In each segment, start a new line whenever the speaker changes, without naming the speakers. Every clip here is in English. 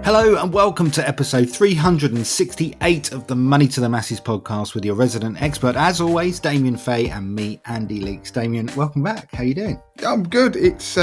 Hello and welcome to episode 368 of the Money to the Masses podcast with your resident expert, as always, Damien Fay and me, Andy Leaks. Damien, welcome back. How you doing?
I'm good. It's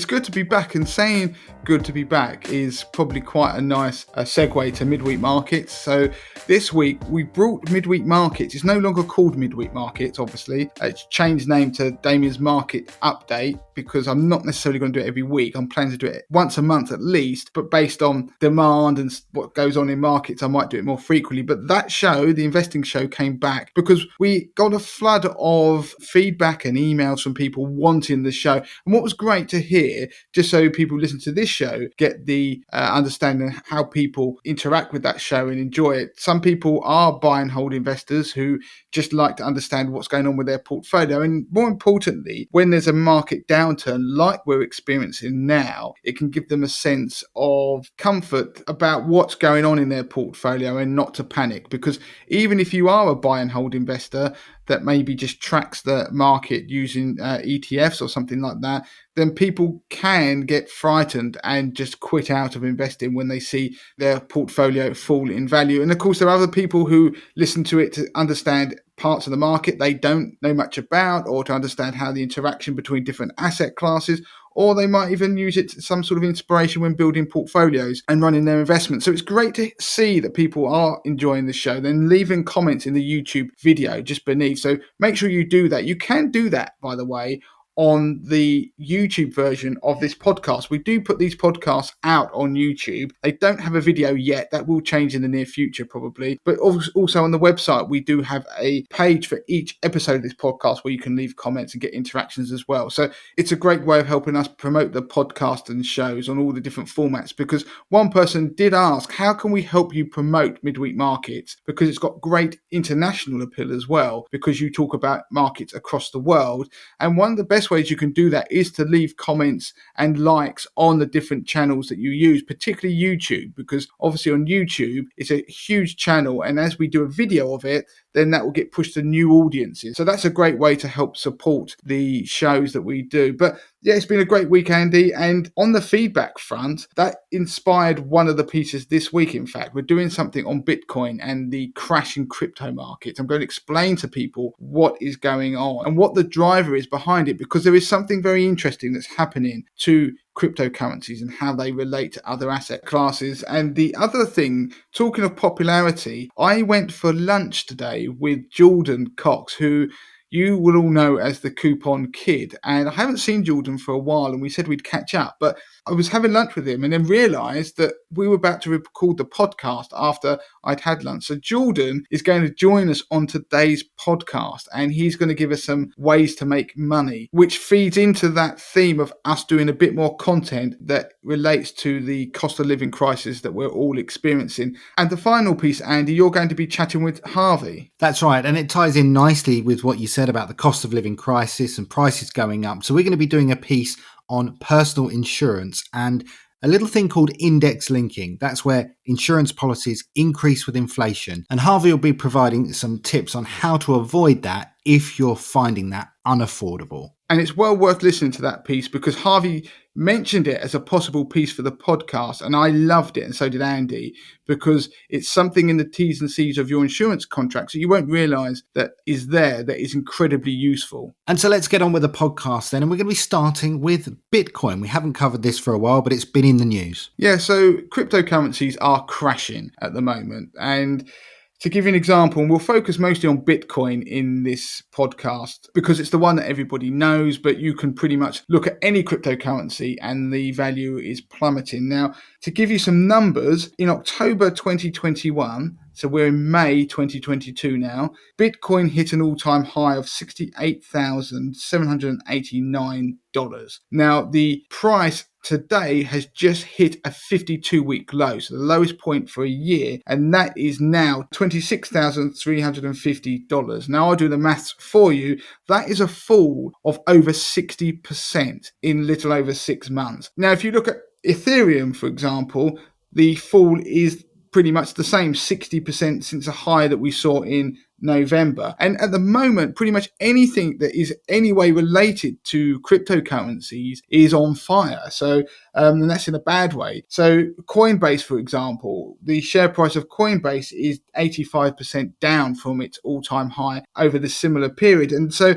good to be back, and saying good to be back is probably quite a nice segue to midweek markets. So this week we brought midweek markets. It's no longer called midweek markets, obviously. It's changed name to Damien's Market Update because I'm not necessarily going to do it every week. I'm planning to do it once a month at least, but based on demand and what goes on in markets, I might do it more frequently. But that show, the investing show, came back because we got a flood of feedback and emails from people wanting the show. And what was great to hear, just so people listen to this show, get the understanding how people interact with that show and enjoy it. Some people are buy and hold investors who just like to understand what's going on with their portfolio. And more importantly, when there's a market downturn like we're experiencing now, it can give them a sense of comfort about what's going on in their portfolio and not to panic. Because even if you are a buy and hold investor that maybe just tracks the market using ETFs or something like that, then people can get frightened and just quit out of investing when they see their portfolio fall in value. And of course, there are other people who listen to it to understand parts of the market they don't know much about, or to understand how the interaction between different asset classes, or they might even use it as some sort of inspiration when building portfolios and running their investments. So it's great to see that people are enjoying the show, then leaving comments in the YouTube video just beneath. So make sure you do that. You can do that, by the way, on the YouTube version of this podcast. We do put these podcasts out on YouTube. They don't have a video yet. That will change in the near future probably. But also on the website, we do have a page for each episode of this podcast where you can leave comments and get interactions as well. So it's a great way of helping us promote the podcast and shows on all the different formats, because one person did ask, how can we help you promote midweek markets? Because it's got great international appeal as well, because you talk about markets across the world. And one of the best ways you can do that is to leave comments and likes on the different channels that you use, particularly YouTube, because obviously on YouTube it's a huge channel, and as we do a video of it, then that will get pushed to new audiences. So that's a great way to help support the shows that we do. But yeah, it's been a great week, Andy. And on the feedback front, that inspired one of the pieces this week. In fact, we're doing something on Bitcoin and the crash in crypto markets. I'm going to explain to people what is going on and what the driver is behind it, because there is something very interesting that's happening to cryptocurrencies and how they relate to other asset classes. And the other thing, talking of popularity, I went for lunch today with Jordan Cox, who you will all know as the Coupon Kid. And I haven't seen Jordan for a while, and we said we'd catch up. But I was having lunch with him and then realised that we were about to record the podcast after I'd had lunch. So Jordan is going to join us on today's podcast, and he's going to give us some ways to make money, which feeds into that theme of us doing a bit more content that relates to the cost of living crisis that we're all experiencing. And the final piece, Andy, you're going to be chatting with Harvey.
That's right. And it ties in nicely with what you said about the cost of living crisis and prices going up. So we're going to be doing a piece on personal insurance and a little thing called index linking. That's where insurance policies increase with inflation. And Harvey will be providing some tips on how to avoid that if you're finding that unaffordable.
And it's well worth listening to that piece, because Harvey mentioned it as a possible piece for the podcast, and I loved it, and so did Andy, because it's something in the T's and C's of your insurance contracts that you won't realise that is there, that is incredibly useful.
And so let's get on with the podcast then, and we're going to be starting with Bitcoin. We haven't covered this for a while, but it's been in the news.
Yeah, so cryptocurrencies are crashing at the moment, and to give you an example, and we'll focus mostly on Bitcoin in this podcast because it's the one that everybody knows, but you can pretty much look at any cryptocurrency and the value is plummeting. Now, to give you some numbers, in October 2021, so we're in May 2022 now, Bitcoin hit an all-time high of $68,789. Now, the price today has just hit a 52-week low, so the lowest point for a year, and that is now $26,350. Now, I'll do the maths for you. That is a fall of over 60% in little over 6 months. Now, if you look at Ethereum, for example, the fall is pretty much the same, 60% since a high that we saw in November. And at the moment, pretty much anything that is any way related to cryptocurrencies is on fire. So, and that's in a bad way. So, Coinbase, for example, the share price of Coinbase is 85% down from its all-time high over the similar period. And so,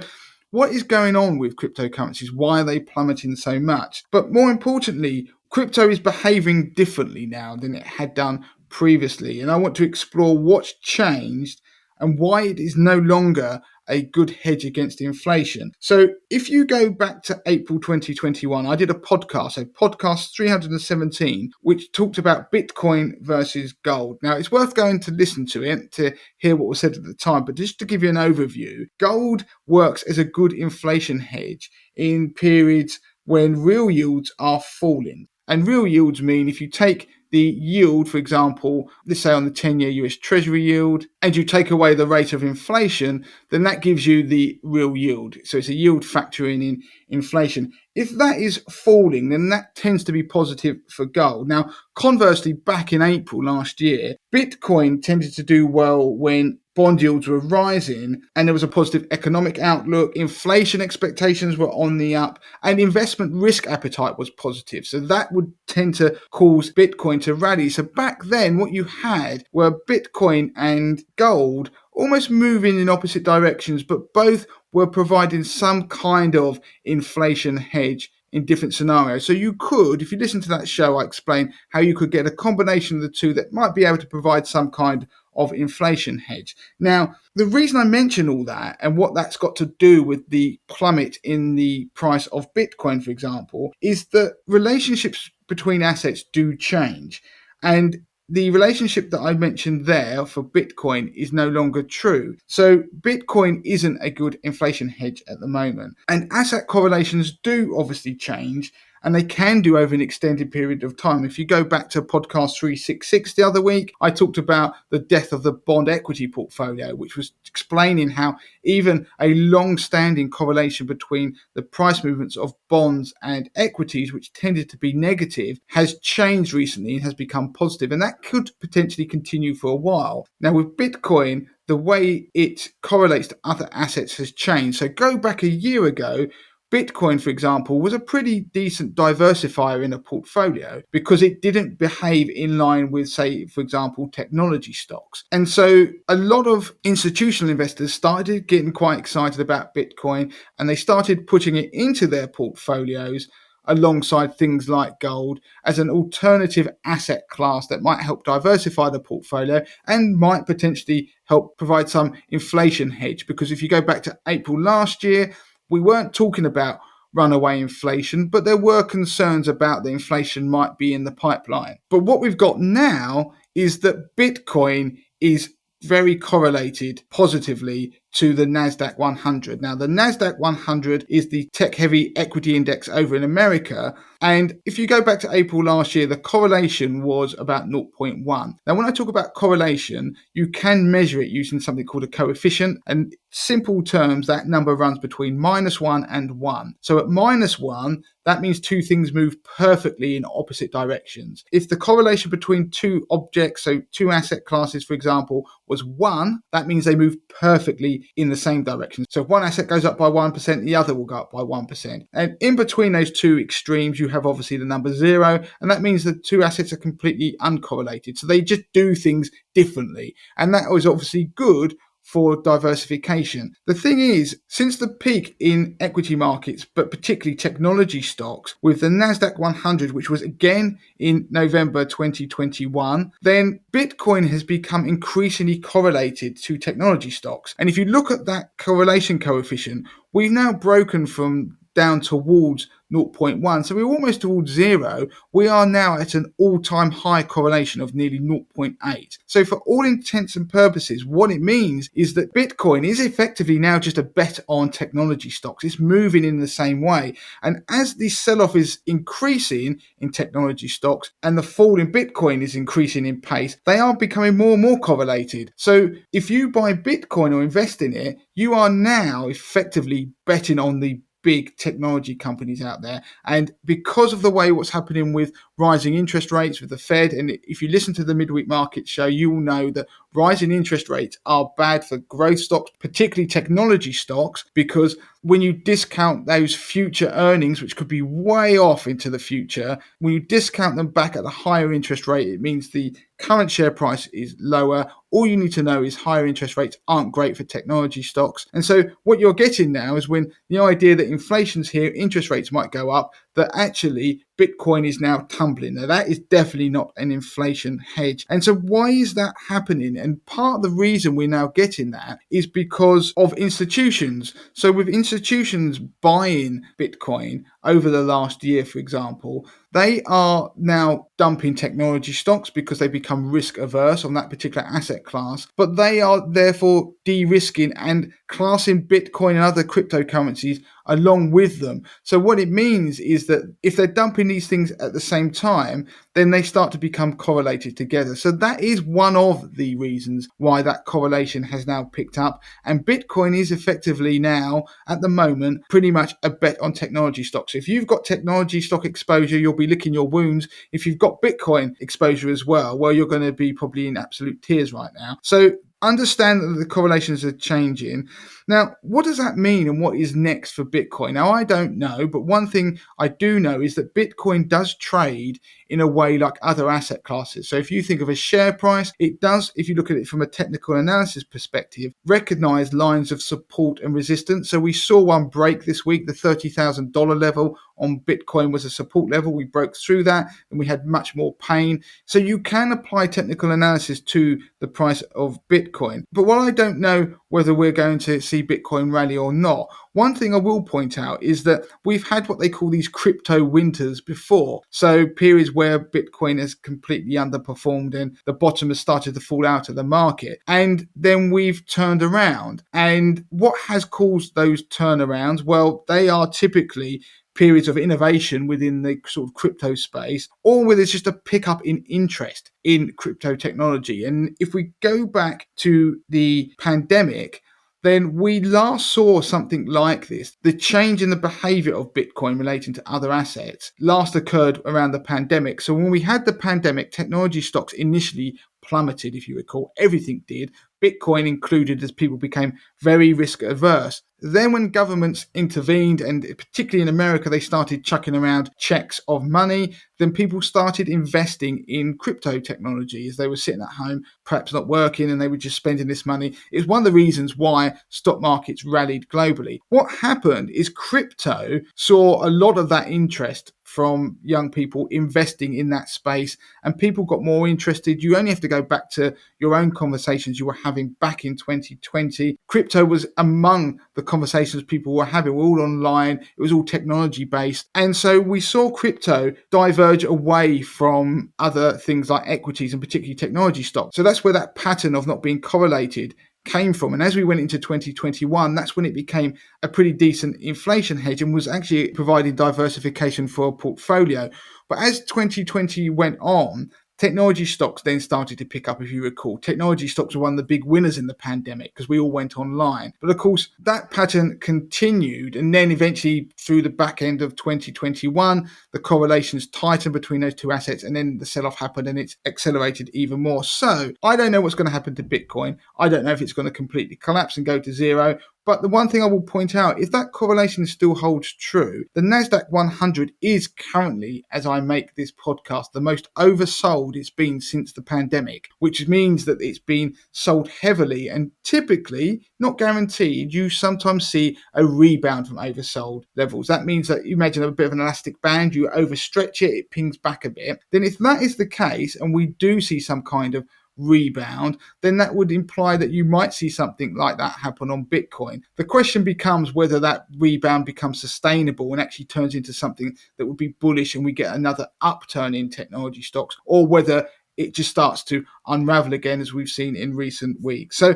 what is going on with cryptocurrencies? Why are they plummeting so much? But more importantly, crypto is behaving differently now than it had done previously. And I want to explore what's changed and why it is no longer a good hedge against inflation. So if you go back to April 2021, I did a podcast, so podcast 317, which talked about Bitcoin versus gold. Now, it's worth going to listen to it to hear what was said at the time, but just to give you an overview, gold works as a good inflation hedge in periods when real yields are falling. And real yields mean if you take the yield, for example, let's say on the 10-year US Treasury yield, and you take away the rate of inflation, then that gives you the real yield. So it's a yield factoring in inflation. If that is falling, then that tends to be positive for gold. Now, conversely, back in April last year, Bitcoin tended to do well when bond yields were rising and there was a positive economic outlook, inflation expectations were on the up, and investment risk appetite was positive. So that would tend to cause Bitcoin to rally. So back then, what you had were Bitcoin and gold almost moving in opposite directions, but both were providing some kind of inflation hedge in different scenarios. So you could, if you listen to that show, I explain how you could get a combination of the two that might be able to provide some kind of inflation hedge. Now, the reason I mention all that and what that's got to do with the plummet in the price of Bitcoin, for example, is that relationships between assets do change. And the relationship that I mentioned there for Bitcoin is no longer true. So Bitcoin isn't a good inflation hedge at the moment. And asset correlations do obviously change, and they can do over an extended period of time. If you go back to podcast 366 the other week, I talked about the death of the bond equity portfolio, which was explaining how even a long-standing correlation between the price movements of bonds and equities, which tended to be negative, has changed recently and has become positive. And that could potentially continue for a while. Now, with Bitcoin, the way it correlates to other assets has changed. So go back a year ago, Bitcoin, for example, was a pretty decent diversifier in a portfolio because it didn't behave in line with, say, for example, technology stocks. And so a lot of institutional investors started getting quite excited about Bitcoin and they started putting it into their portfolios alongside things like gold as an alternative asset class that might help diversify the portfolio and might potentially help provide some inflation hedge. Because if you go back to April last year, we weren't talking about runaway inflation, but there were concerns about the inflation might be in the pipeline. But what we've got now is that Bitcoin is very correlated positively to the NASDAQ 100. Now, the NASDAQ 100 is the tech-heavy equity index over in America. And if you go back to April last year, the correlation was about 0.1. Now, when I talk about correlation, you can measure it using something called a coefficient. And simple terms, that number runs between -1 and 1. So at -1, that means two things move perfectly in opposite directions. If the correlation between two objects, so two asset classes, for example, was 1, that means they move perfectly in the same direction. So if one asset goes up by 1%, the other will go up by 1%. And in between those two extremes, you have obviously the number 0, and that means the two assets are completely uncorrelated. So they just do things differently. And that was obviously good for diversification. The thing is, since the peak in equity markets, but particularly technology stocks, with the NASDAQ 100, which was again in November 2021, then Bitcoin has become increasingly correlated to technology stocks. And if you look at that correlation coefficient, we've now broken from down towards 0.1. So we're almost towards 0. We are now at an all-time high correlation of nearly 0.8. So for all intents and purposes, what it means is that Bitcoin is effectively now just a bet on technology stocks. It's moving in the same way. And as the sell-off is increasing in technology stocks and the fall in Bitcoin is increasing in pace, they are becoming more and more correlated. So if you buy Bitcoin or invest in it, you are now effectively betting on the big technology companies out there. And because of the way what's happening with rising interest rates with the Fed. And if you listen to the midweek market show, you will know that rising interest rates are bad for growth stocks, particularly technology stocks, because when you discount those future earnings, which could be way off into the future, when you discount them back at a higher interest rate, it means the current share price is lower. All you need to know is higher interest rates aren't great for technology stocks. And so what you're getting now is when the idea that inflation's here, interest rates might go up, that actually Bitcoin is now tumbling. Now, that is definitely not an inflation hedge. And so why is that happening? And part of the reason we're now getting that is because of institutions. So with institutions buying Bitcoin over the last year, for example, they are now dumping technology stocks because they become risk averse on that particular asset class, but they are therefore de-risking and classing Bitcoin and other cryptocurrencies along with them. So what it means is that if they're dumping these things at the same time, then they start to become correlated together. So that is one of the reasons why that correlation has now picked up. And Bitcoin is effectively now, at the moment, pretty much a bet on technology stocks. If you've got technology stock exposure, you'll be licking your wounds. If you've got Bitcoin exposure as well, you're going to be probably in absolute tears right now. So understand that the correlations are changing. Now, what does that mean and what is next for Bitcoin? Now, I don't know, but one thing I do know is that Bitcoin does trade in a way like other asset classes. So if you think of a share price, it does, if you look at it from a technical analysis perspective, recognize lines of support and resistance. So we saw one break this week, the $30,000 level on Bitcoin was a support level. We broke through that and we had much more pain. So you can apply technical analysis to the price of Bitcoin. But while I don't know whether we're going to see Bitcoin rally or not, one thing I will point out is that we've had what they call these crypto winters before. So periods where Bitcoin has completely underperformed and the bottom has started to fall out of the market. And then we've turned around. And what has caused those turnarounds? Well, they are typically periods of innovation within the sort of crypto space, or where there's just a pickup in interest in crypto technology. And if we go back to the pandemic, then we last saw something like this. The change in the behavior of Bitcoin relating to other assets last occurred around the pandemic. So when we had the pandemic, technology stocks initially plummeted, if you recall. Everything did, Bitcoin included, as people became very risk averse. Then when governments intervened, and particularly in America, they started chucking around checks of money, then people started investing in crypto technology as they were sitting at home, perhaps not working, and they were just spending this money. It was one of the reasons why stock markets rallied globally. What happened is crypto saw a lot of that interest from young people investing in that space, and people got more interested. You only have to go back to your own conversations you were having back in 2020. Crypto was among the conversations people were having. We're all online, it was all technology based, and so we saw crypto diverge away from other things like equities and particularly technology stocks. So that's where that pattern of not being correlated came from. And as we went into 2021, that's when it became a pretty decent inflation hedge and was actually providing diversification for a portfolio. But as 2020 went on, technology stocks then started to pick up, if you recall. Technology stocks were one of the big winners in the pandemic because we all went online. But of course, that pattern continued. And then eventually, through the back end of 2021, the correlations tightened between those two assets. And then the sell off happened and it's accelerated even more. So I don't know what's going to happen to Bitcoin. I don't know if it's going to completely collapse and go to zero. But the one thing I will point out, if that correlation still holds true, the NASDAQ 100 is currently, as I make this podcast, the most oversold it's been since the pandemic, which means that it's been sold heavily and typically, not guaranteed, you sometimes see a rebound from oversold levels. That means that you imagine a bit of an elastic band, you overstretch it, it pings back a bit. Then if that is the case, and we do see some kind of rebound, then that would imply that you might see something like that happen on Bitcoin. The question becomes whether that rebound becomes sustainable and actually turns into something that would be bullish and we get another upturn in technology stocks, or whether it just starts to unravel again as we've seen in recent weeks. So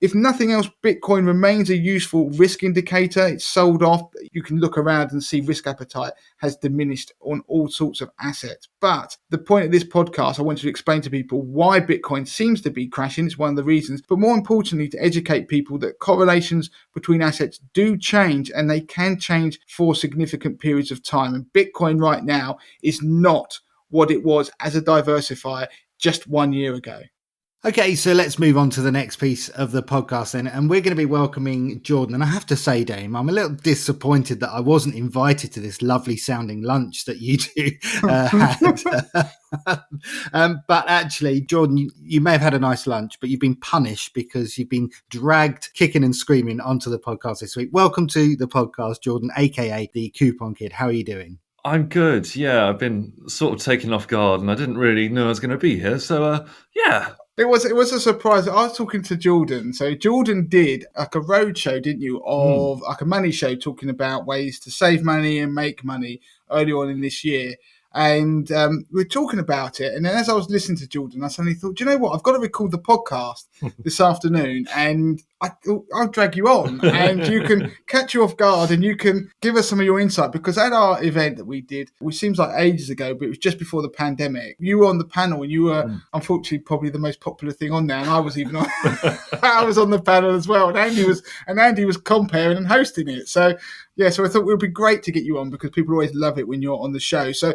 if nothing else, Bitcoin remains a useful risk indicator. It's sold off. You can look around and see risk appetite has diminished on all sorts of assets. But the point of this podcast, I wanted to explain to people why Bitcoin seems to be crashing. It's one of the reasons. But more importantly, to educate people that correlations between assets do change and they can change for significant periods of time. And Bitcoin right now is not what it was as a diversifier just 1 year ago.
Okay, so let's move on to the next piece of the podcast then. And we're going to be welcoming Jordan. And I have to say, Dame, I'm a little disappointed that I wasn't invited to this lovely sounding lunch that you two had. But actually, Jordan, you may have had a nice lunch, but you've been punished because you've been dragged kicking and screaming onto the podcast this week. Welcome to the podcast, Jordan, aka the Coupon Kid. How are you doing?
I'm good. Yeah, I've been sort of taken off guard and I didn't really know I was going to be here. So, yeah.
It was a surprise. I was talking to Jordan. So Jordan did like a road show, didn't you, of like a money show talking about ways to save money and make money early on in this year. And we were talking about it. And then as I was listening to Jordan, I suddenly thought, do you know what? I've got to record the podcast this afternoon. And I'll drag you on and you can catch you off guard and you can give us some of your insight. Because at our event that we did, which seems like ages ago, but it was just before the pandemic, you were on the panel and you were unfortunately probably the most popular thing on there. And I was even on, I was on the panel as well. And Andy was comparing and hosting it. So yeah, so I thought it would be great to get you on because people always love it when you're on the show. So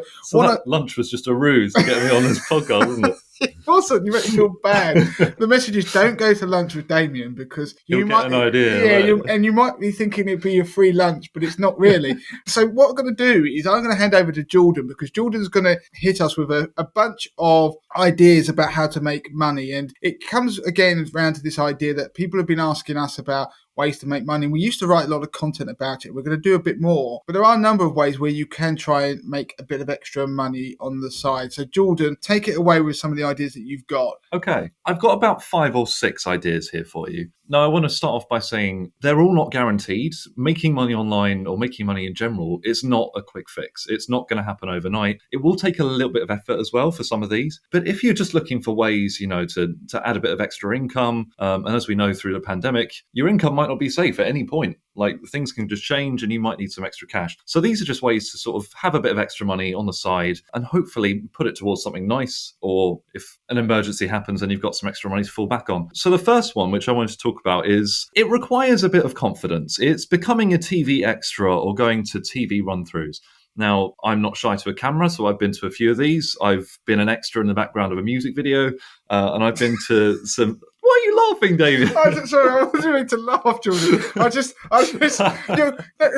lunch was just a ruse to get me on this podcast, wasn't it?
It wasn't. You make me feel bad. The message is don't go to lunch with Damien because you might
get an idea.
Yeah, and you might be thinking it'd be a free lunch, but it's not really. So what I'm going to do is I'm going to hand over to Jordan because Jordan's going to hit us with a bunch of ideas about how to make money. And it comes again around to this idea that people have been asking us about ways to make money. We used to write a lot of content about it. We're going to do a bit more, but there are a number of ways where you can try and make a bit of extra money on the side. So Jordan, take it away with some of the ideas that you've got.
Okay, I've got about 5 or 6 ideas here for you. Now, I want to start off by saying they're all not guaranteed. Making money online or making money in general is not a quick fix. It's not going to happen overnight. It will take a little bit of effort as well for some of these. But if you're just looking for ways, to add a bit of extra income, and as we know through the pandemic, your income might not be safe at any point. Like things can just change and you might need some extra cash. So these are just ways to sort of have a bit of extra money on the side and hopefully put it towards something nice, or if an emergency happens and you've got some extra money to fall back on. So the first one, which I wanted to talk about, is it requires a bit of confidence. It's becoming a TV extra or going to TV run-throughs. Now, I'm not shy to a camera, so I've been to a few of these. I've been an extra in the background of a music video, and I've been to some... Why are you laughing, David?
Sorry, I wasn't meant to laugh, Jordan. If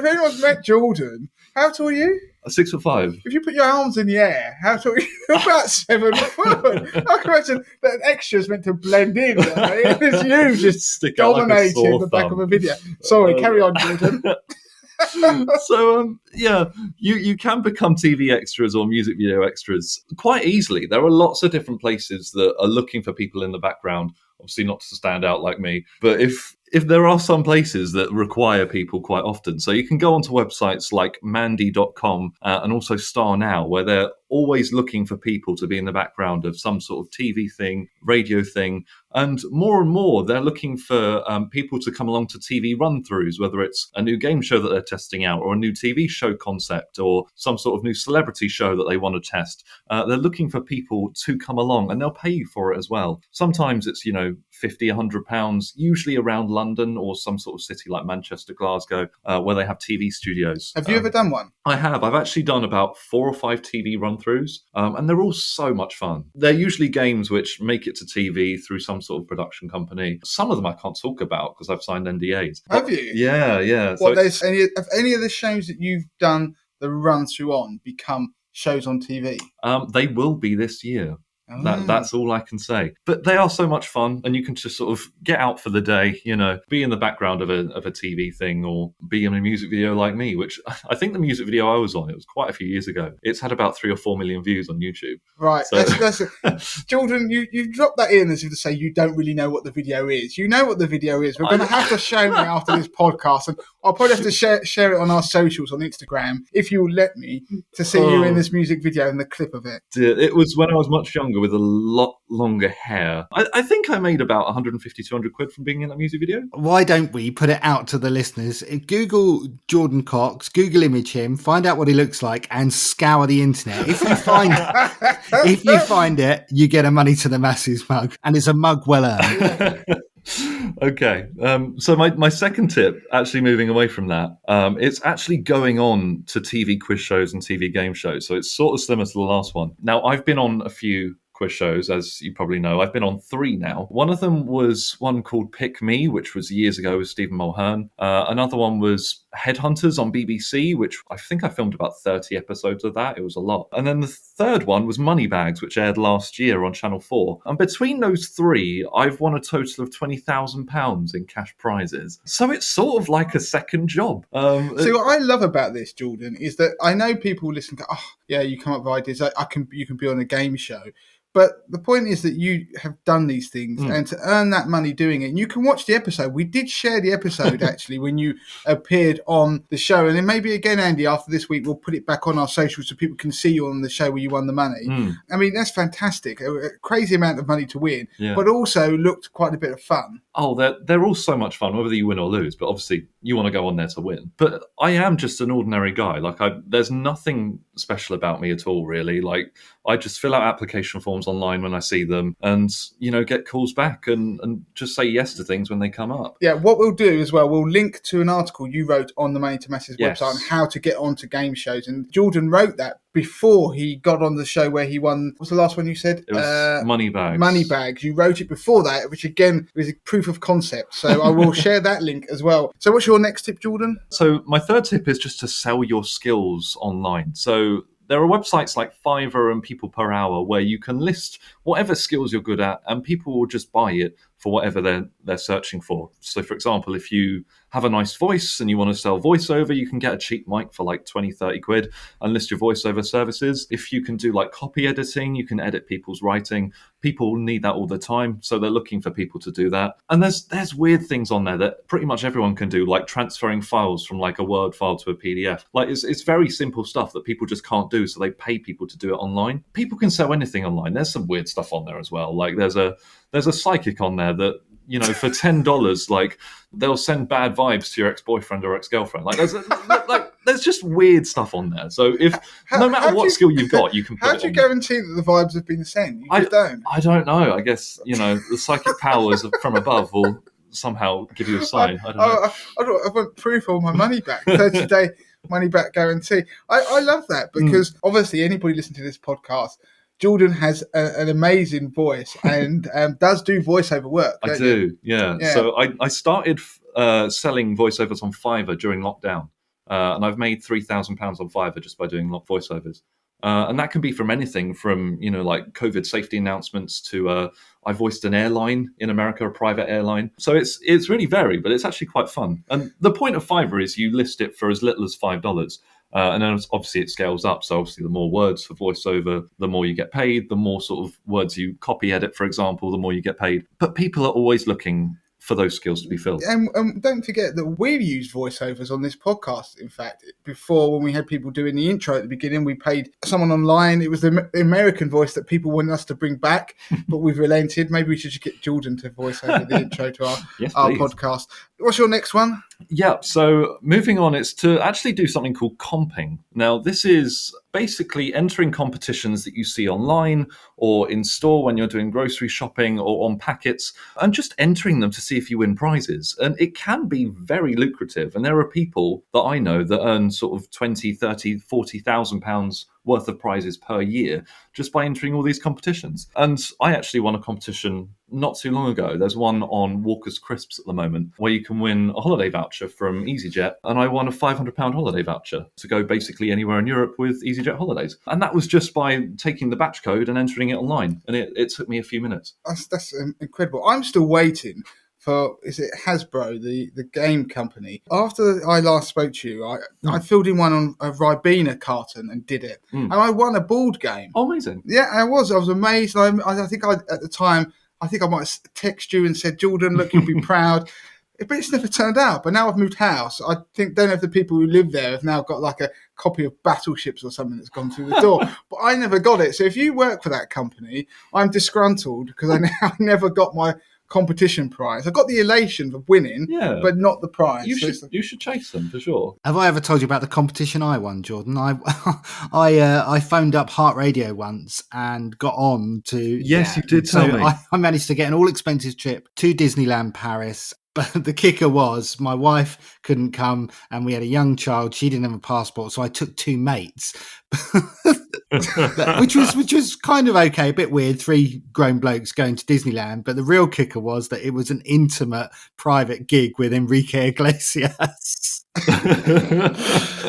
anyone's met Jordan, how tall are you?
6'5".
If you put your arms in the air, how tall are you? You're about 7 foot. I can imagine that an extra's meant to blend in. Right? It's you just
stick out
dominating
like
the back of a video. Sorry, carry on, Jordan.
So you can become TV extras or music video extras quite easily. There are lots of different places that are looking for people in the background, obviously not to stand out like me, but if there are some places that require people quite often. So you can go onto websites like mandy.com and also Star Now, where they're always looking for people to be in the background of some sort of TV thing, radio thing. And more, they're looking for people to come along to TV run-throughs, whether it's a new game show that they're testing out or a new TV show concept or some sort of new celebrity show that they want to test. They're looking for people to come along and they'll pay you for it as well. Sometimes it's, £50, £100, usually around London or some sort of city like Manchester, Glasgow, where they have TV studios.
Have you ever done one?
I have. I've actually done about 4 or 5 TV run-throughs, and they're all so much fun. They're usually games which make it to TV through some sort of production company. Some of them I can't talk about because I've signed NDAs.
Have you?
Yeah.
What, there's any of the shows that you've done the run-through on become shows on TV?
They will be this year. That's all I can say. But they are so much fun, and you can just sort of get out for the day, be in the background of a TV thing or be in a music video like me, which I think the music video I was on, it was quite a few years ago. It's had about 3 or 4 million views on YouTube. Right.
So. That's Jordan, you dropped that in as if to say you don't really know what the video is. You know what the video is. We're going to have to show me after this podcast, and I'll probably have to share it on our socials on Instagram, if you'll let me, to see you in this music video and the clip of it.
It was when I was much younger with a lot longer hair. I think I made about 150, 200 quid from being in that music video.
Why don't we put it out to the listeners? Google Jordan Cox, Google image him, find out what he looks like, and scour the internet. If you find it, you get a money to the masses mug, and it's a mug well earned.
Okay. So my second tip, actually moving away from that, it's actually going on to TV quiz shows and TV game shows. So it's sort of similar to the last one. Now, I've been on a few quiz shows, as you probably know. I've been on three now. One of them was one called Pick Me, which was years ago with Stephen Mulhern. Another one was Headhunters on BBC, which I think I filmed about 30 episodes of that. It was a lot. And then the third one was Moneybags, which aired last year on Channel 4. And between those three, I've won a total of £20,000 in cash prizes. So it's sort of like a second job.
So what I love about this, Jordan, is that I know people listen to, oh yeah, you come up with ideas. You can be on a game show. But the point is that you have done these things, and to earn that money doing it, and you can watch the episode. We did share the episode actually when you appeared on the show, and then maybe again, Andy, after this week, we'll put it back on our socials so people can see you on the show where you won the money. I mean, that's fantastic. A crazy amount of money to win, but also looked quite a bit of fun.
Oh, they're all so much fun, whether you win or lose. But obviously, you want to go on there to win. But I am just an ordinary guy. There's nothing special about me at all, really. Like, I just fill out application forms online when I see them, and get calls back and just say yes to things when they come up.
Yeah, what we'll do as well, we'll link to an article you wrote on the Money to Masses website on how to get onto game shows. And Jordan wrote that before he got on the show where he won. What's the last one you said?
It was Moneybags.
Moneybags. You wrote it before that, which again was a proof of concept. So I will share that link as well. So what's your next tip, Jordan?
So my third tip is just to sell your skills online. So there are websites like Fiverr and People Per Hour where you can list whatever skills you're good at, and people will just buy it for whatever they're searching for. So, for example, if you have a nice voice and you want to sell voiceover, you can get a cheap mic for like 20, 30 quid and list your voiceover services. If you can do like copy editing, you can edit people's writing. People need that all the time, so they're looking for people to do that. And there's weird things on there that pretty much everyone can do, like transferring files from like a Word file to a PDF. Like it's very simple stuff that people just can't do, so they pay people to do it online. People can sell anything online. There's some weird stuff on there as well. Like there's a psychic on there that, for $10, like they'll send bad vibes to your ex-boyfriend or ex-girlfriend. Like there's just weird stuff on there. So no matter what skill you've got, you can put it on.
How do you guarantee that the vibes have been sent? You just don't.
I don't know. I guess, the psychic powers from above will somehow give you a sign. I don't know.
I want proof of my money back. 30-day money back guarantee. I love that because obviously anybody listening to this podcast, Jordan has an amazing voice and does do voiceover work.
I do, yeah. So I started selling voiceovers on Fiverr during lockdown, and I've made £3,000 on Fiverr just by doing voiceovers. And that can be from anything from, like COVID safety announcements to I voiced an airline in America, a private airline. So it's really varied, but it's actually quite fun. And the point of Fiverr is you list it for as little as $5. And then obviously it scales up. So obviously the more words for voiceover, the more you get paid. The more sort of words you copy edit, for example, the more you get paid. But people are always looking for those skills to be filled.
And don't forget that we've used voiceovers on this podcast. In fact, before when we had people doing the intro at the beginning, we paid someone online. It was the American voice that people wanted us to bring back, but we've relented. Maybe we should just get Jordan to voice over the intro to our podcast. What's your next one?
Yeah, so moving on, it's to actually do something called comping. Now, this is basically entering competitions that you see online or in store when you're doing grocery shopping or on packets, and just entering them to see if you win prizes. And it can be very lucrative. And there are people that I know that earn sort of 20, 30, 40,000 pounds worth of prizes per year just by entering all these competitions. And I actually won a competition not too long ago. There's one on Walker's Crisps at the moment where you can win a holiday voucher from EasyJet, and I won a £500 holiday voucher to go basically anywhere in Europe with EasyJet holidays. And that was just by taking the batch code and entering it online, and it took me a few minutes.
That's incredible. I'm still waiting for, is it Hasbro, the game company. After I last spoke to you, I filled in one on a Ribena carton and did it. And I won a board game.
Oh, amazing.
Yeah, I was amazed. I think at the time, I think I might have texted you and said, Jordan, look, you'll be proud. But it's never turned out. But now I've moved house. I don't know if the people who live there have now got like a copy of Battleships or something that's gone through the door. But I never got it. So if you work for that company, I'm disgruntled because I never got my competition prize. I got the elation of winning,
Yeah.
but not the prize.
You
So
should you should chase them for sure.
Have I ever told you about the competition I won, Jordan? I phoned up Heart Radio once and got on to.
Yes, you did
so
tell me.
I managed to get an all expenses trip to Disneyland Paris. But the kicker was my wife couldn't come and we had a young child. She didn't have a passport, so I took two mates, which was kind of okay, a bit weird. Three grown blokes going to Disneyland. But the real kicker was that it was an intimate private gig with Enrique Iglesias.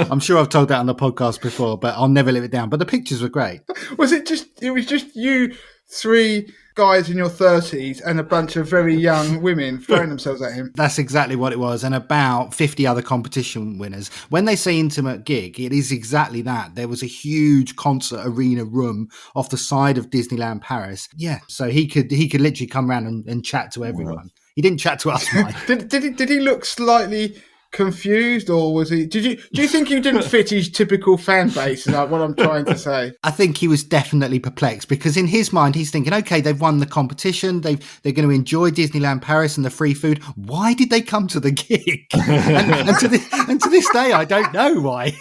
I'm sure I've told that on the podcast before, but I'll never live it down. But the pictures were great.
it was just you three guys in your 30s and a bunch of very young women throwing themselves at him.
That's exactly what it was, and about 50 other competition winners. When they say intimate gig, it is exactly that. There was a huge concert arena room off the side of Disneyland Paris. Yeah, so he could literally come around and chat to everyone. He didn't chat to us, Mike.
Did he look slightly confused, or was he? Do you think he didn't fit his typical fan base? Is that what I'm trying to say?
I think he was definitely perplexed because in his mind he's thinking, okay, they've won the competition, they're going to enjoy Disneyland Paris and the free food. Why did they come to the gig? and to this day, I don't know why.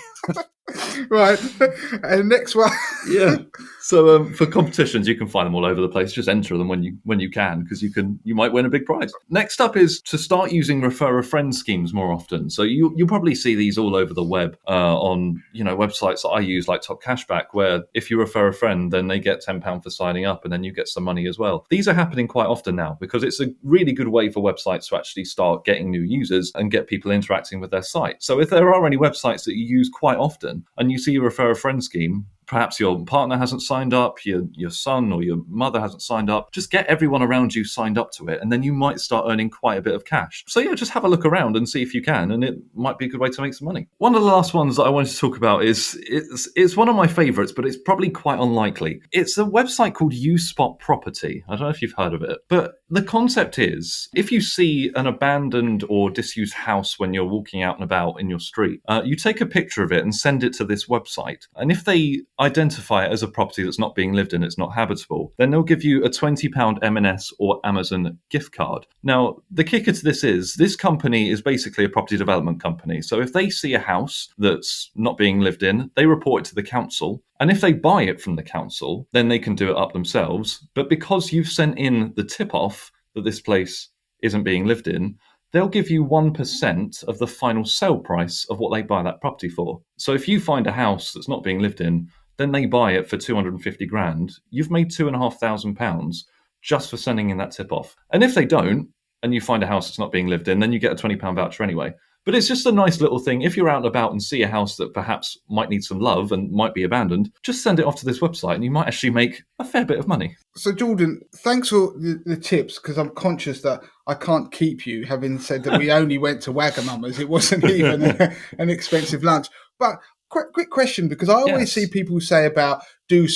Right, and next one.
Yeah. So for competitions, you can find them all over the place. Just enter them when you can, because you might win a big prize. Next up is to start using refer a friend schemes more often. So you'll probably see these all over the web on websites that I use like Top Cashback, where if you refer a friend, then they get £10 for signing up, and then you get some money as well. These are happening quite often now because it's a really good way for websites to actually start getting new users and get people interacting with their site. So if there are any websites that you use quite often and you see a refer a friend scheme, perhaps your partner hasn't signed up, your son or your mother hasn't signed up, just get everyone around you signed up to it, and then you might start earning quite a bit of cash. So yeah, just have a look around and see if you can, and it might be a good way to make some money. One of the last ones that I wanted to talk about is it's one of my favorites, but it's probably quite unlikely. It's a website called uSpot Property. I don't know if you've heard of it, but the concept is if you see an abandoned or disused house when you're walking out and about in your street, you take a picture of it and send it to this website, and if they identify it as a property that's not being lived in, it's not habitable, then they'll give you a £20 M&S or Amazon gift card. Now, the kicker to this is this company is basically a property development company. So if they see a house that's not being lived in, they report it to the council. And if they buy it from the council, then they can do it up themselves. But because you've sent in the tip-off that this place isn't being lived in, they'll give you 1% of the final sale price of what they buy that property for. So if you find a house that's not being lived in, then they buy it for 250 grand. You've made £2,500 just for sending in that tip off. And if they don't, and you find a house that's not being lived in, then you get a £20 voucher anyway. But it's just a nice little thing. If you're out and about and see a house that perhaps might need some love and might be abandoned, just send it off to this website and you might actually make a fair bit of money.
So, Jordan, thanks for the tips, because I'm conscious that I can't keep you, having said that we only went to Wagamama's. It wasn't even an expensive lunch. But quick question, because I always see people say about do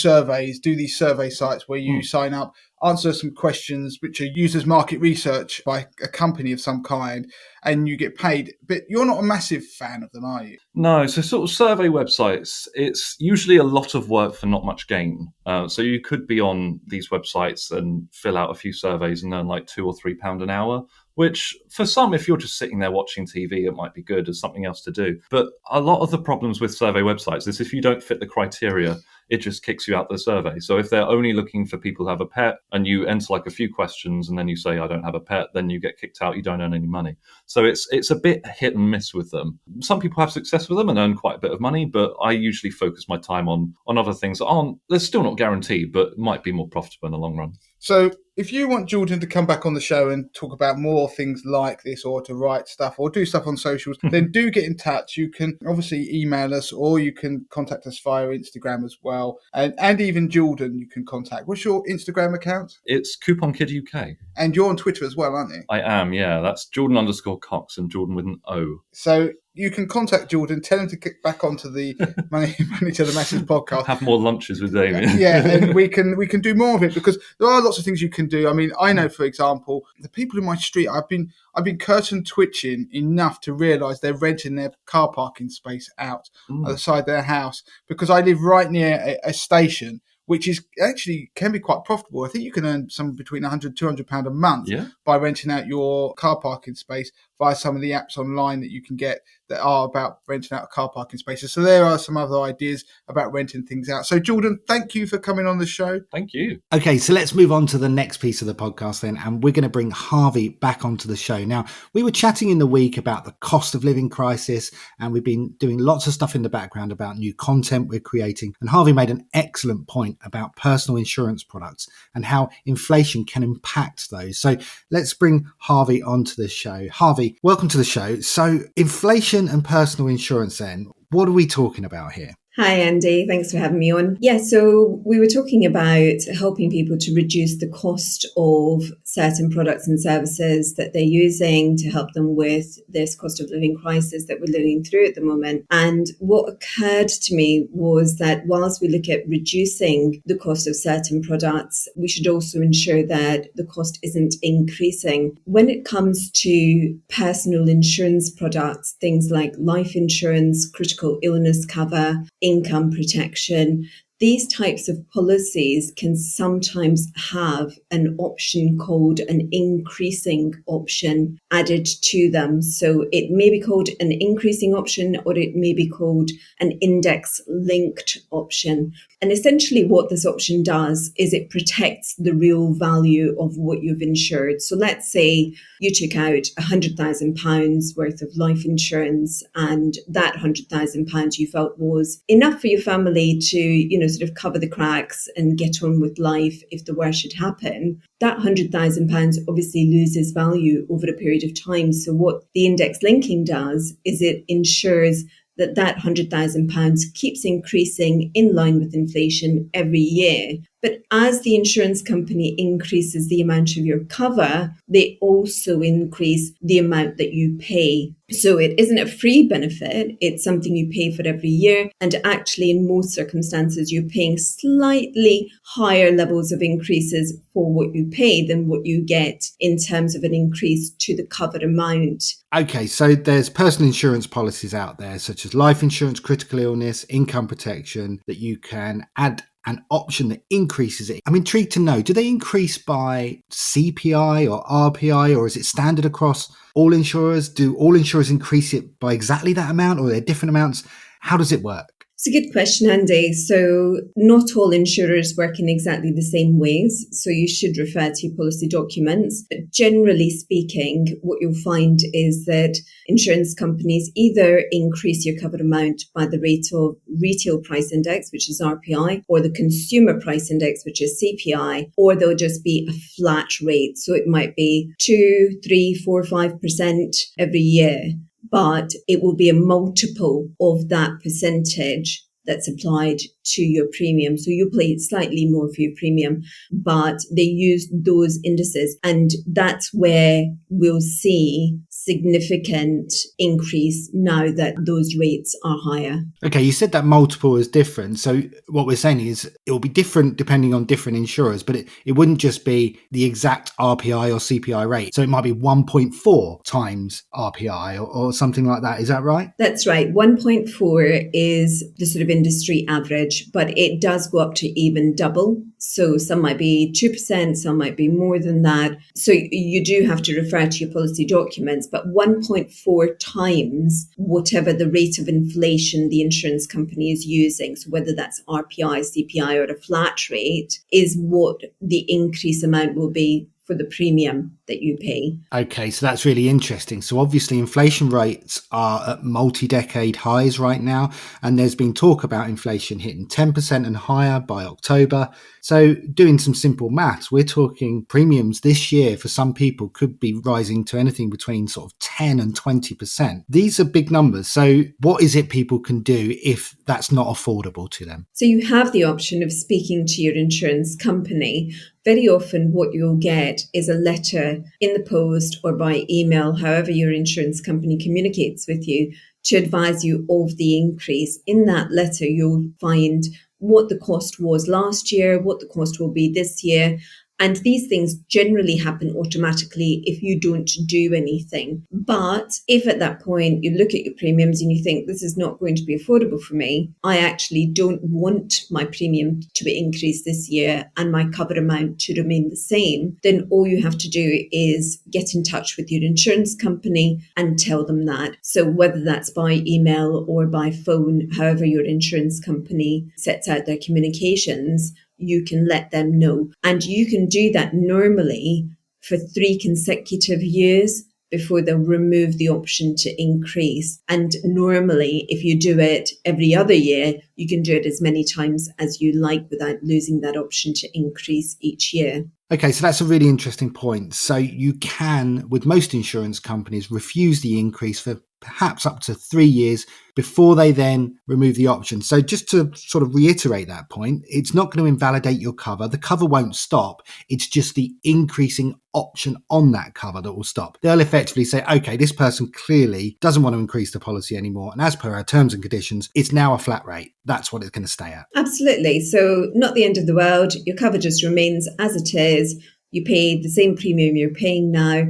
these survey sites where you sign up, answer some questions which are used as market research by a company of some kind, and you get paid. But you're not a massive fan of them, are you?
No, so sort of survey websites, it's usually a lot of work for not much gain. So you could be on these websites and fill out a few surveys and earn like £2 or £3 an hour, which for some, if you're just sitting there watching TV, it might be good as something else to do. But a lot of the problems with survey websites is if you don't fit the criteria, it just kicks you out the survey. So if they're only looking for people who have a pet and you enter like a few questions and then you say, I don't have a pet, then you get kicked out, you don't earn any money. So it's a bit hit and miss with them. Some people have success with them and earn quite a bit of money, but I usually focus my time on other things that they're still not guaranteed, but might be more profitable in the long run.
So if you want Jordan to come back on the show and talk about more things like this, or to write stuff or do stuff on socials, then do get in touch. You can obviously email us, or you can contact us via Instagram as well. And even Jordan you can contact. What's your Instagram account?
It's Coupon Kid UK.
And you're on Twitter as well, aren't you?
I am, yeah. That's Jordan_Cox and Jordan with an O.
So you can contact Jordan, tell him to get back onto the Money to the Masses podcast.
Have more lunches with Damien.
Yeah, and we can do more of it, because there are lots of things you can do. I mean, I know, for example, the people in my street, I've been curtain twitching enough to realise they're renting their car parking space out at the side of their house, because I live right near a station which is actually can be quite profitable. I think you can earn somewhere between £100, £200 a month
Yeah.
by renting out your car parking space via some of the apps online that you can get that are about renting out car parking spaces. So there are some other ideas about renting things out. So Jordan, thank you for coming on the show.
Thank you.
Okay, so let's move on to the next piece of the podcast then, and we're going to bring Harvey back onto the show. Now, we were chatting in the week about the cost of living crisis, and we've been doing lots of stuff in the background about new content we're creating. And Harvey made an excellent point about personal insurance products and how inflation can impact those. So let's bring Harvey onto the show. Harvey, welcome to the show. So inflation and personal insurance then, what are we talking about here?
Hi, Andy. Thanks for having me on. Yeah, so we were talking about helping people to reduce the cost of certain products and services that they're using to help them with this cost of living crisis that we're living through at the moment. And what occurred to me was that whilst we look at reducing the cost of certain products, we should also ensure that the cost isn't increasing. When it comes to personal insurance products, things like life insurance, critical illness cover, income protection, these types of policies can sometimes have an option called an increasing option added to them. So it may be called an increasing option, or it may be called an index linked option. And essentially what this option does is it protects the real value of what you've insured. So let's say you took out £100,000 worth of life insurance, and that £100,000 you felt was enough for your family to, sort of cover the cracks and get on with life if the worst should happen. That £100,000 obviously loses value over a period of time. So what the index linking does is it ensures that £100,000 keeps increasing in line with inflation every year. But as the insurance company increases the amount of your cover, they also increase the amount that you pay. So it isn't a free benefit, it's something you pay for every year. And actually, in most circumstances, you're paying slightly higher levels of increases for what you pay than what you get in terms of an increase to the covered amount.
Okay, so there's personal insurance policies out there, such as life insurance, critical illness, income protection, that you can add an option that increases it. I'm intrigued to know, do they increase by CPI or RPI, or is it standard across all insurers? Do all insurers increase it by exactly that amount, or are there different amounts? How does it work?
It's a good question, Andy. So not all insurers work in exactly the same ways. So you should refer to your policy documents. But generally speaking, what you'll find is that insurance companies either increase your covered amount by the rate of retail price index, which is RPI, or the consumer price index, which is CPI, or there'll just be a flat rate. So it might be 2, 3, 4, 5% every year. But it will be a multiple of that percentage that's applied to your premium. So you pay slightly more for your premium, but they use those indices. And that's where we'll see significant increase now that those rates are higher.
Okay, you said that multiple is different. So what we're saying is it will be different depending on different insurers, but it wouldn't just be the exact RPI or CPI rate. So it might be 1.4 times RPI or something like that. Is that right?
That's right. 1.4 is the sort of industry average, but it does go up to even double. So some might be 2%, some might be more than that. So you do have to refer to your policy documents, but 1.4 times whatever the rate of inflation the insurance company is using, so whether that's RPI, CPI, or a flat rate, is what the increase amount will be for the premium that you pay.
Okay, so that's really interesting. So obviously inflation rates are at multi-decade highs right now, and there's been talk about inflation hitting 10% and higher by October. So doing some simple maths, we're talking premiums this year for some people could be rising to anything between sort of 10 and 20%. These are big numbers. So what is it people can do if that's not affordable to them?
So you have the option of speaking to your insurance company. Very often what you'll get is a letter in the post or by email, however your insurance company communicates with you, to advise you of the increase. In that letter, you'll find what the cost was last year, what the cost will be this year, And these things generally happen automatically if you don't do anything. But if at that point you look at your premiums and you think this is not going to be affordable for me, I actually don't want my premium to increase this year and my cover amount to remain the same, then all you have to do is get in touch with your insurance company and tell them that. So whether that's by email or by phone, however your insurance company sets out their communications, you can let them know. And you can do that normally for 3 consecutive years before they'll remove the option to increase. And normally, if you do it every other year, you can do it as many times as you like without losing that option to increase each year.
Okay, so that's a really interesting point. So you can, with most insurance companies, refuse the increase for perhaps up to 3 years before they then remove the option. So just to sort of reiterate that point, it's not going to invalidate your cover. The cover won't stop. It's just the increasing option on that cover that will stop. They'll effectively say, okay, this person clearly doesn't want to increase the policy anymore. And as per our terms and conditions, it's now a flat rate. That's what it's going to stay at.
Absolutely. So not the end of the world. Your cover just remains as it is. You pay the same premium you're paying now.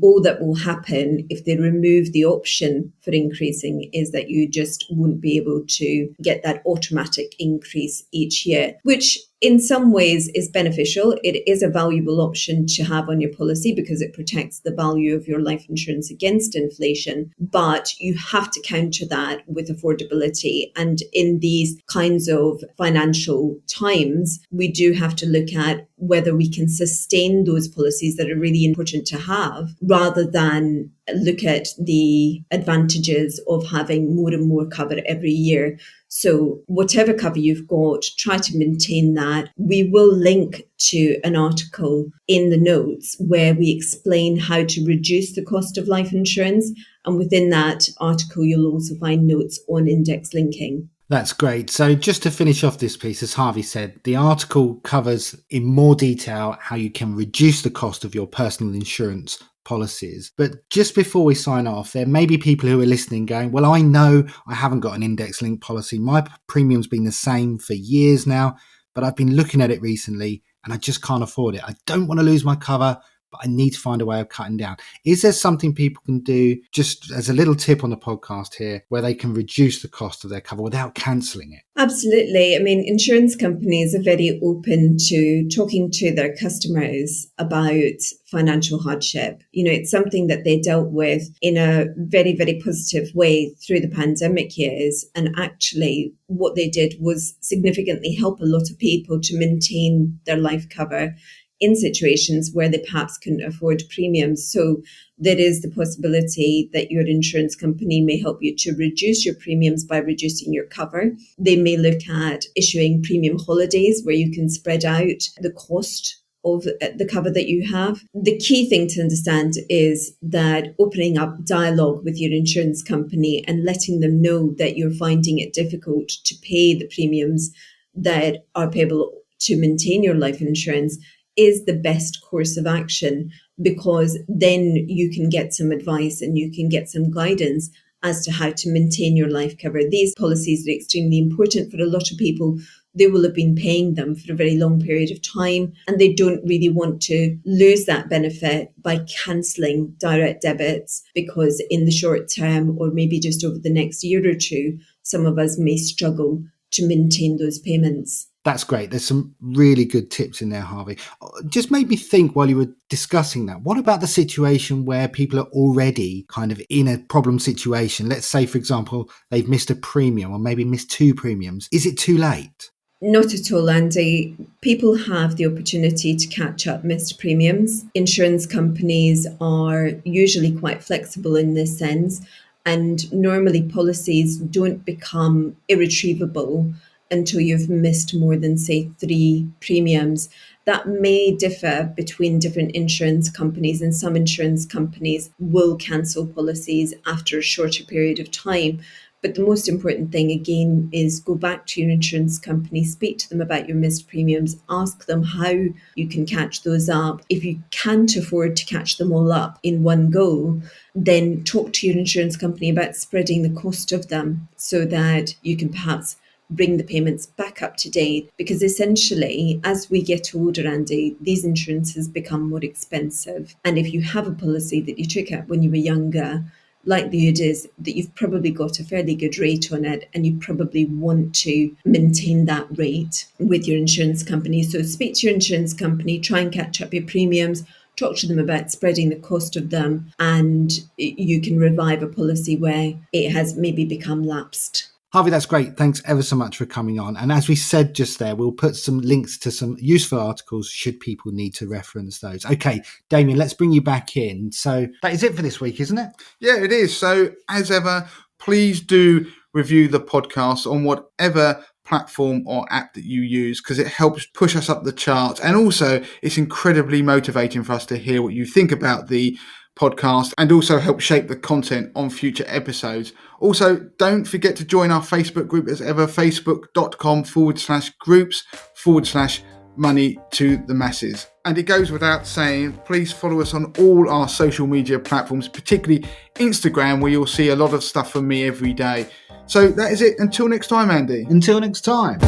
All that will happen if they remove the option for increasing is that you just won't be able to get that automatic increase each year, which in some ways is beneficial. It is a valuable option to have on your policy because it protects the value of your life insurance against inflation. But you have to counter that with affordability. And in these kinds of financial times, we do have to look at whether we can sustain those policies that are really important to have rather than look at the advantages of having more and more cover every year. So whatever cover you've got, try to maintain that. We will link to an article in the notes where we explain how to reduce the cost of life insurance. And within that article, you'll also find notes on index linking.
That's great. So just to finish off this piece, as Harvey said, the article covers in more detail how you can reduce the cost of your personal insurance policies. But just before we sign off, there may be people who are listening going, well, I know I haven't got an index linked policy. My premium's been the same for years now, but I've been looking at it recently and I just can't afford it. I don't want to lose my cover, but I need to find a way of cutting down. Is there something people can do, just as a little tip on the podcast here, where they can reduce the cost of their cover without cancelling it?
Absolutely. I mean, insurance companies are very open to talking to their customers about financial hardship. You know, it's something that they dealt with in a very, very positive way through the pandemic years. And actually, what they did was significantly help a lot of people to maintain their life cover in situations where they perhaps couldn't afford premiums. So there is the possibility that your insurance company may help you to reduce your premiums by reducing your cover. They may look at issuing premium holidays where you can spread out the cost of the cover that you have. The key thing to understand is that opening up dialogue with your insurance company and letting them know that you're finding it difficult to pay the premiums that are payable to maintain your life insurance is the best course of action, because then you can get some advice and you can get some guidance as to how to maintain your life cover. These policies are extremely important for a lot of people. They will have been paying them for a very long period of time, and they don't really want to lose that benefit by cancelling direct debits, because in the short term, or maybe just over the next year or two, some of us may struggle to maintain those payments.
That's great. There's some really good tips in there, Harvey. Just made me think while you were discussing that, what about the situation where people are already kind of in a problem situation? Let's say, for example, they've missed a premium or maybe missed 2 premiums. Is it too late?
Not at all, Andy. People have the opportunity to catch up missed premiums. Insurance companies are usually quite flexible in this sense, and normally policies don't become irretrievable until you've missed more than, say, 3 premiums. That may differ between different insurance companies, and some insurance companies will cancel policies after a shorter period of time. But the most important thing, again, is go back to your insurance company, speak to them about your missed premiums, ask them how you can catch those up. If you can't afford to catch them all up in one go, then talk to your insurance company about spreading the cost of them so that you can perhaps bring the payments back up to date, because essentially, as we get older, Andy, these insurances become more expensive. And if you have a policy that you took out when you were younger, likelihood is that you've probably got a fairly good rate on it, and you probably want to maintain that rate with your insurance company. So speak to your insurance company, try and catch up your premiums, talk to them about spreading the cost of them, and you can revive a policy where it has maybe become lapsed.
Harvey, that's great. Thanks ever so much for coming on. And as we said just there, we'll put some links to some useful articles should people need to reference those. Okay, Damien, let's bring you back in. So that is it for this week, isn't it?
Yeah, it is. So as ever, please do review the podcast on whatever platform or app that you use, because it helps push us up the charts. And also it's incredibly motivating for us to hear what you think about the podcast, and also help shape the content on future episodes. Also, don't forget to join our Facebook group as ever, facebook.com/groups/money to the masses. And it goes without saying, please follow us on all our social media platforms, particularly Instagram, where you'll see a lot of stuff from me every day. So that is it. Until next time, Andy.
Until next time.